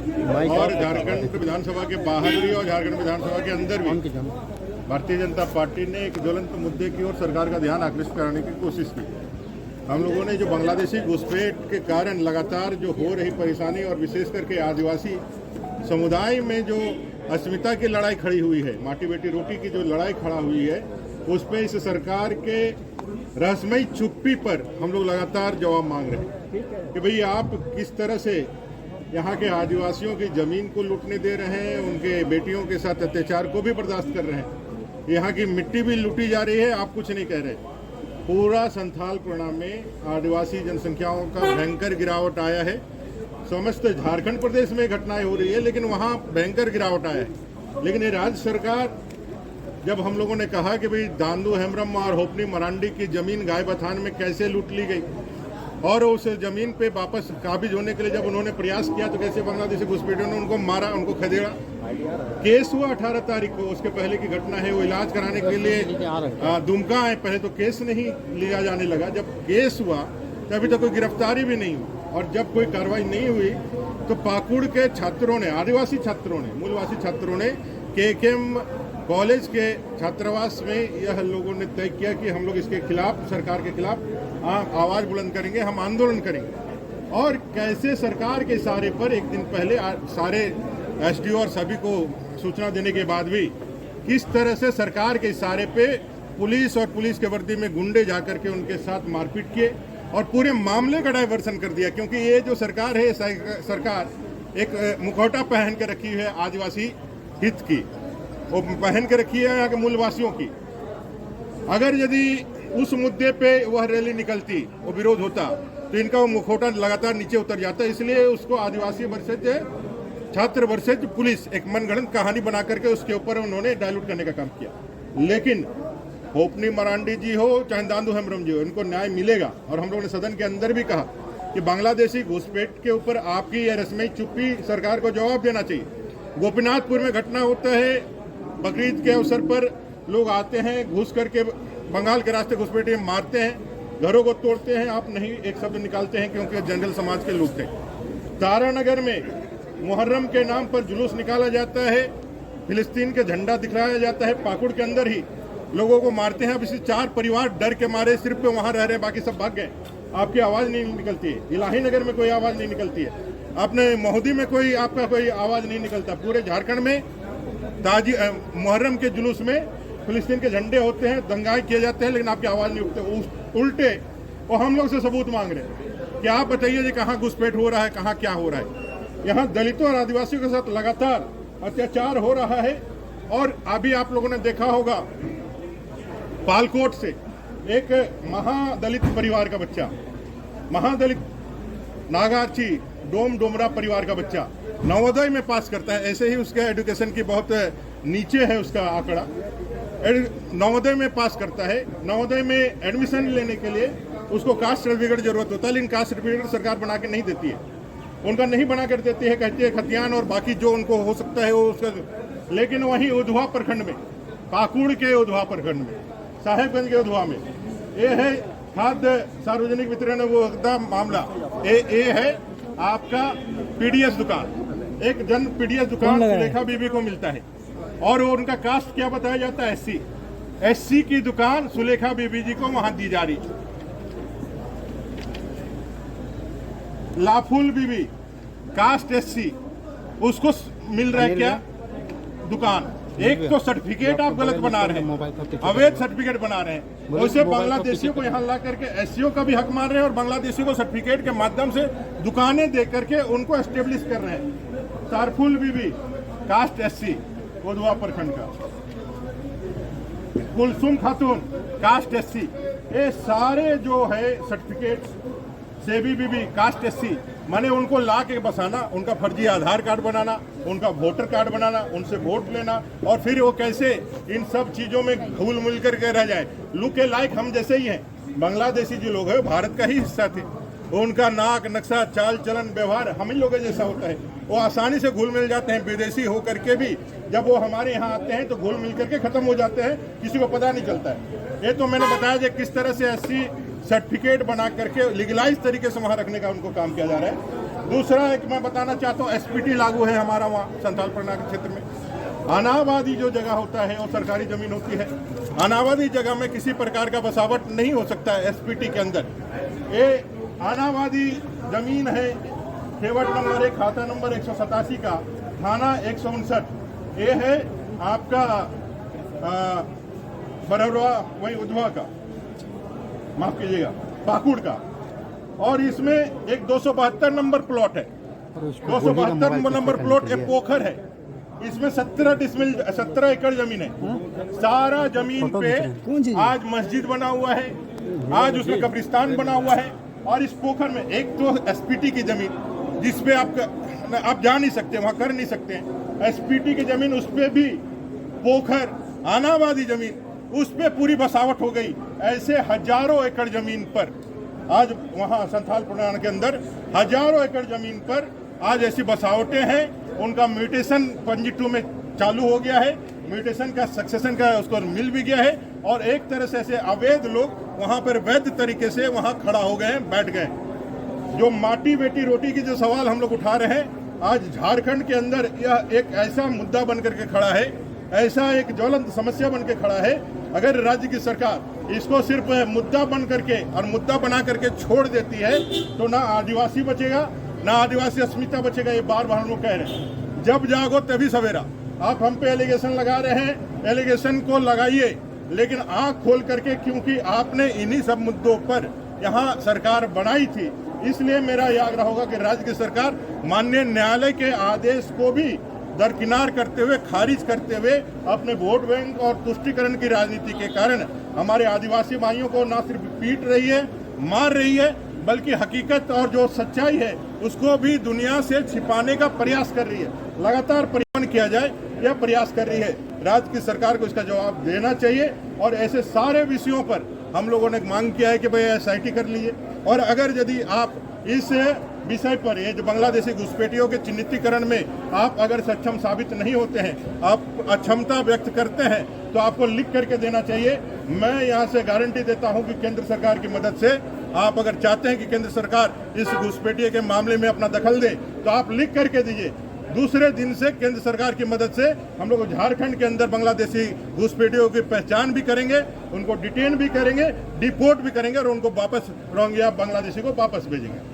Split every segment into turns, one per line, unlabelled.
और झारखंड विधानसभा के बाहर भी और झारखंड विधानसभा के अंदर भी भारतीय जनता पार्टी ने एक ज्वलंत मुद्दे की ओर सरकार का ध्यान आकृष्ट कराने की कोशिश की। हम लोगों ने जो बांग्लादेशी घुसपैठ के कारण लगातार जो हो रही परेशानी और विशेष करके आदिवासी समुदाय में जो अस्मिता की लड़ाई खड़ी हुई है, माटी बेटी रोटी की जो लड़ाई खड़ा हुई है, उस पर इस सरकार के रहस्यमयी चुप्पी पर हम लोग लगातार जवाब मांग रहे हैं कि भाई आप किस तरह से यहाँ के आदिवासियों की ज़मीन को लूटने दे रहे हैं, उनके बेटियों के साथ अत्याचार को भी बर्दाश्त कर रहे हैं, यहाँ की मिट्टी भी लूटी जा रही है, आप कुछ नहीं कह रहे। पूरा संथाल प्रणाम में आदिवासी जनसंख्याओं का भयंकर गिरावट आया है। समस्त झारखंड प्रदेश में घटनाएं हो रही है, लेकिन वहाँ भयंकर गिरावट आया है। लेकिन ये राज्य सरकार, जब हम लोगों ने कहा कि भाई दांदू हेम्ब्रम और होपनी मरांडी की ज़मीन गाय बथान में कैसे लूट ली गई और उस ज़मीन पे वापस काबिज होने के लिए जब उन्होंने प्रयास किया तो कैसे बांग्लादेशी घुसपैठियों ने उनको मारा, उनको खदेड़ा। केस हुआ 18 तारीख को, उसके पहले की घटना है। वो इलाज कराने के लिए दुमका आए, पहले तो केस नहीं लिया जाने लगा। जब केस हुआ तो अभी तक कोई गिरफ्तारी भी नहीं हुई, और जब कोई कार्रवाई नहीं हुई तो पाकुड़ के छात्रों ने, आदिवासी छात्रों ने, मूलवासी छात्रों ने केकेएम कॉलेज के छात्रावास में यह लोगों ने तय किया कि हम लोग इसके खिलाफ, सरकार के खिलाफ आवाज़ बुलंद करेंगे, हम आंदोलन करेंगे। और कैसे सरकार के इशारे पर एक दिन पहले सारे एसडीओ और सभी को सूचना देने के बाद भी किस तरह से सरकार के इशारे पे पुलिस और पुलिस के वर्दी में गुंडे जाकर के उनके साथ मारपीट किए और पूरे मामले का डाइवर्सन कर दिया। क्योंकि ये जो सरकार है, सरकार एक मुखौटा पहन के रखी है आदिवासी हित की, वो पहन के रखी है यहाँ के मूलवासियों की। अगर यदि उस मुद्दे पे वह रैली निकलती, वो विरोध होता, तो इनका वो मुखौटा लगातार नीचे उतर जाता। इसलिए उसको आदिवासी वर्सेज छात्र वर्सेज पुलिस एक मनगढ़ंत कहानी बना करके उसके ऊपर उन्होंने डायलूट करने का काम किया। लेकिन होपनी मरांडी जी हो चाहे दांदू हेम्ब्रम जी हो, इनको न्याय मिलेगा। और हम लोगों ने सदन के अंदर भी कहा कि बांग्लादेशी घुसपैठ के ऊपर आपकी यह रस्मी चुप्पी सरकार को जवाब देना चाहिए। गोपीनाथपुर में घटना होता है, बकरीद के अवसर पर लोग आते हैं, घुस करके बंगाल के रास्ते घुसपैठे मारते हैं, घरों को तोड़ते हैं, आप नहीं एक शब्द निकालते हैं क्योंकि जंगल समाज के लोग थे। तारानगर में मुहर्रम के नाम पर जुलूस निकाला जाता है, फिलिस्तीन के झंडा दिखलाया जाता है, पाकुड़ के अंदर ही लोगों को मारते हैं। अब इसी 4 परिवार डर के मारे सिर्फ पे वहाँ रह रहे, बाकी सब भाग गए। आपकी आवाज़ नहीं निकलती है। इलाही नगर में कोई आवाज़ नहीं निकलती है, अपने महुदी में कोई आपका कोई आवाज़ नहीं निकलता। पूरे झारखंड में मुहर्रम के जुलूस में फिलिस्तीन के झंडे होते हैं, दंगाएं किए जाते हैं, लेकिन आपकी आवाज़ नहीं उठते। उल्टे वो हम लोग से सबूत मांग रहे हैं कि आप बताइए जी कहाँ घुसपैठ हो रहा है, कहाँ क्या हो रहा है। यहाँ दलितों और आदिवासियों के साथ लगातार अत्याचार हो रहा है। और अभी आप लोगों ने देखा होगा, पालकोट से एक महादलित परिवार का बच्चा, महादलित नागाची डोमरा परिवार का बच्चा नवोदय में पास करता है। ऐसे ही उसका एजुकेशन की बहुत नीचे है उसका आंकड़ा, नवोदय में पास करता है। नवोदय में एडमिशन लेने के लिए उसको कास्ट सर्टिफिकेट जरूरत होता है, लेकिन कास्ट सर्टिफिकेट सरकार बना के नहीं देती है, उनका नहीं बना कर देती है। कहती है खतियान और बाकी जो उनको हो सकता है वो उसका। लेकिन वहीं उधवा प्रखंड में, पाकुड़ के उधवा प्रखंड में, साहेबगंज के उधवा में, ये है खाद्य सार्वजनिक वितरण वो मामला। ये है आपका पीडीएस दुकान, एक जन पीडीएस दुकान सुलेखा बीबी को मिलता है, और उनका कास्ट क्या बताया जाता है, एससी की दुकान सुलेखा बीबी जी को वहां दी जा रही। लाफुल बीबी कास्ट एससी, उसको मिल रहा है क्या दुकान। एक तो सर्टिफिकेट आप गलत बना रहे हैं, अवैध सर्टिफिकेट बना रहे हैं। वैसे बांग्लादेशियों को यहाँ ला करके एससीओ का भी हक मान रहे हैं, और बांग्लादेशियों को सर्टिफिकेट के माध्यम से दुकानें दे करके उनको एस्टेब्लिश कर रहे हैं। तारफुल बीबी कास्ट एससी उधवा प्रखंड का, कुलसुम खातून कास्ट एससी, ये सारे जो है सर्टिफिकेट। सेबी बीबी कास्ट एससी, माने उनको ला के बसाना, उनका फर्जी आधार कार्ड बनाना, उनका वोटर कार्ड बनाना, उनसे वोट लेना, और फिर वो कैसे इन सब चीज़ों में घुल मिल करके रह जाए। लुक के लाइक हम जैसे ही हैं। बांग्लादेशी जो लोग हैं भारत का ही हिस्सा थे, उनका नाक नक्शा चाल चलन व्यवहार हम ही लोगों जैसा होता है। वो आसानी से घुल मिल जाते हैं। विदेशी होकर के भी जब वो हमारे यहाँ आते हैं तो घुल मिल करके ख़त्म हो जाते हैं, किसी को पता नहीं चलता है। ये तो मैंने बताया कि किस तरह से एससी सर्टिफिकेट बना करके लीगलाइज तरीके से वहाँ रखने का उनको काम किया जा रहा है। दूसरा एक मैं बताना चाहता हूँ, एसपीटी लागू है हमारा वहाँ संथाल परगना के क्षेत्र में। अनाबादी जो जगह होता है और सरकारी जमीन होती है, अनाबादी जगह में किसी प्रकार का बसावट नहीं हो सकता है एसपीटी के अंदर। ये अनाबादी जमीन है, खेवट नंबर 1 खाता नंबर 187 का, थाना 159। ये है आपका बरौरा वही उधवा का, माफ कीजिएगा, पाकुड़ का। और इसमें एक 272 नंबर प्लॉट है, 272 नंबर प्लॉट एक पोखर है। इसमें 17 एकड़ जमीन है। सारा जमीन पे आज मस्जिद बना हुआ है, आज उसमें कब्रिस्तान बना हुआ है। और इस पोखर में एक तो एसपीटी की जमीन जिसपे आप जा नहीं सकते, वहां कर नहीं सकते हैं, एसपीटी की जमीन, उस पे भी पोखर, अनाबादी जमीन, उस पे पूरी बसावट हो गई। ऐसे हजारों एकड़ जमीन पर आज वहाँ संथाल परगना के अंदर हजारों एकड़ जमीन पर आज ऐसी बसावटें हैं। उनका म्यूटेशन पंजी 2 में चालू हो गया है, म्यूटेशन का सक्सेशन का उसको मिल भी गया है। और एक तरह से ऐसे अवैध लोग वहाँ पर वैध तरीके से वहाँ खड़ा हो गए हैं, बैठ गए। जो माटी बेटी रोटी की जो सवाल हम लोग उठा रहे हैं, आज झारखंड के अंदर यह एक ऐसा मुद्दा बन करके खड़ा है, ऐसा एक ज्वलंत समस्या बन के खड़ा है। अगर राज्य की सरकार इसको सिर्फ मुद्दा बन करके और मुद्दा बना करके छोड़ देती है तो ना आदिवासी बचेगा, ना आदिवासी अस्मिता बचेगा। ये बार बार हम लोग कह रहे हैं, जब जागो तभी सवेरा। आप हम पे एलिगेशन लगा रहे हैं, एलिगेशन को लगाइए, लेकिन आंख खोल करके, क्योंकि आपने इन्हीं सब मुद्दों पर यहाँ सरकार बनाई थी। इसलिए मेरा यह आग्रह होगा कि राज्य की सरकार माननीय न्यायालय के आदेश को भी दरकिनार करते हुए, खारिज करते हुए, अपने वोट बैंक और तुष्टिकरण की राजनीति के कारण हमारे आदिवासी भाइयों को न सिर्फ पीट रही है, मार रही है, बल्कि हकीकत और जो सच्चाई है उसको भी दुनिया से छिपाने का प्रयास कर रही है। लगातार परिवर्तन किया जाए यह प्रयास कर रही है। राज्य की सरकार को इसका जवाब देना चाहिए। और ऐसे सारे विषयों पर हम लोगों ने मांग किया है कि भाई एसआईटी कर लीजिए। और अगर यदि आप इस विषय पर, ये जो बांग्लादेशी घुसपैठियों के चिन्हितीकरण में आप अगर सक्षम साबित नहीं होते हैं, आप अक्षमता व्यक्त करते हैं, तो आपको लिख करके देना चाहिए। मैं यहाँ से गारंटी देता हूँ कि केंद्र सरकार की मदद से, आप अगर चाहते हैं कि केंद्र सरकार इस घुसपैठिए के मामले में अपना दखल दे, तो आप लिख करके दीजिए। दूसरे दिन से केंद्र सरकार की मदद से हम लोग झारखंड के अंदर बांग्लादेशी घुसपैठियों की पहचान भी करेंगे, उनको डिटेन भी करेंगे, डिपोर्ट भी करेंगे और उनको वापस रोहिंग्या बांग्लादेशी को वापस भेजेंगे।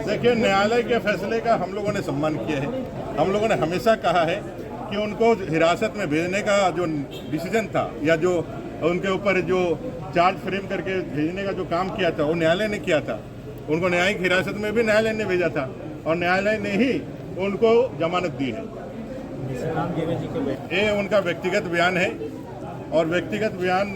देखिए, न्यायालय के फैसले का हम लोगों ने सम्मान किया है। हम लोगों ने हमेशा कहा है कि उनको हिरासत में भेजने का जो डिसीजन था, या जो उनके ऊपर जो चार्ज फ्रेम करके भेजने का जो काम किया था, वो न्यायालय ने किया था। उनको न्यायिक हिरासत में भी न्यायालय ने भेजा था और न्यायालय ने ही उनको जमानत दी है। ये उनका व्यक्तिगत बयान है और व्यक्तिगत बयान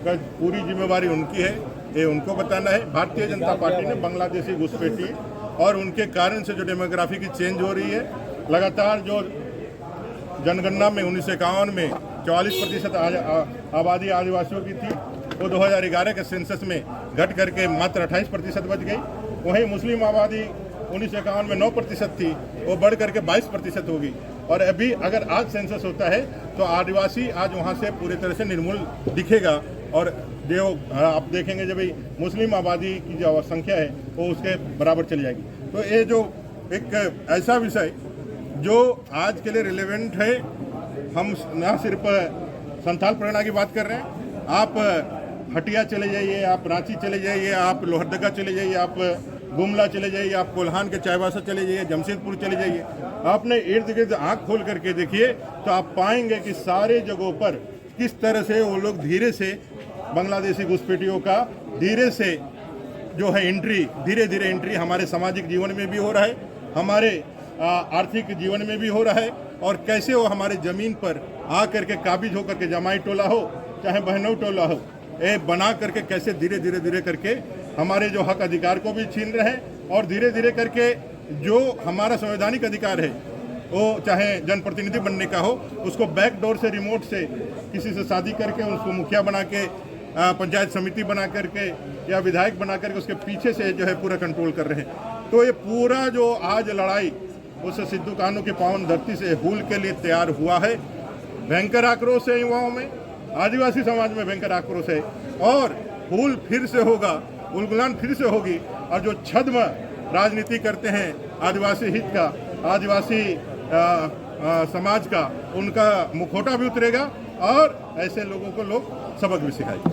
का पूरी जिम्मेवारी उनकी है, ये उनको बताना है। भारतीय जनता पार्टी ने बांग्लादेशी घुसपैठी और उनके कारण से जो डेमोग्राफी की चेंज हो रही है, लगातार जो जनगणना में 1951 में 44% आबादी आदिवासियों की थी, वो 2011 के सेंसस में घट करके मात्र 28% बच गई। वहीं मुस्लिम आबादी 1951 में 9% थी, वो बढ़ करके 22% होगी। और अभी अगर आज सेंसस होता है तो आदिवासी आज वहाँ से पूरी तरह से निर्मूल दिखेगा। और जो आप देखेंगे जब मुस्लिम आबादी की जो संख्या है वो उसके बराबर चली जाएगी। तो ये जो एक ऐसा विषय जो आज के लिए रिलेवेंट है, हम न सिर्फ संथाल परगना की बात कर रहे हैं, आप हटिया चले जाइए, आप रांची चले जाइए, आप लोहरदगा चले जाइए, आप गुमला चले जाइए, आप कोल्हान के चाईबासा चले जाइए, जमशेदपुर चले जाइए, आपने इर्द गिर्द आँख खोल करके देखिए तो आप पाएंगे कि सारे जगहों पर किस तरह से वो लोग धीरे से बांग्लादेशी घुसपैठियों का धीरे से जो है एंट्री, धीरे धीरे एंट्री हमारे सामाजिक जीवन में भी हो रहा है, हमारे आर्थिक जीवन में भी हो रहा है। और कैसे वो हमारे ज़मीन पर आ करके काबिज होकर के जमाई टोला हो चाहे बहनों टोला हो, ये बना करके कैसे धीरे धीरे धीरे करके हमारे जो हक अधिकार को भी छीन रहे हैं। और धीरे धीरे करके जो हमारा संवैधानिक अधिकार है, वो चाहे जनप्रतिनिधि बनने का हो, उसको बैक डोर से, रिमोट से किसी से शादी करके उसको मुखिया बना के, पंचायत समिति बना करके या विधायक बना करके उसके पीछे से जो है पूरा कंट्रोल कर रहे हैं। तो ये पूरा जो आज लड़ाई उस सिद्धू कान्हू की पावन धरती से हूल के लिए तैयार हुआ है। भयंकर आक्रोश है युवाओं में, आदिवासी समाज में भयंकर आक्रोश है। और हूल फिर से होगा, उलगुलान फिर से होगी। और जो छद्म राजनीति करते हैं आदिवासी हित का, आदिवासी समाज का, उनका मुखौटा भी उतरेगा और ऐसे लोगों को लोग सबक भी सिखाएंगे।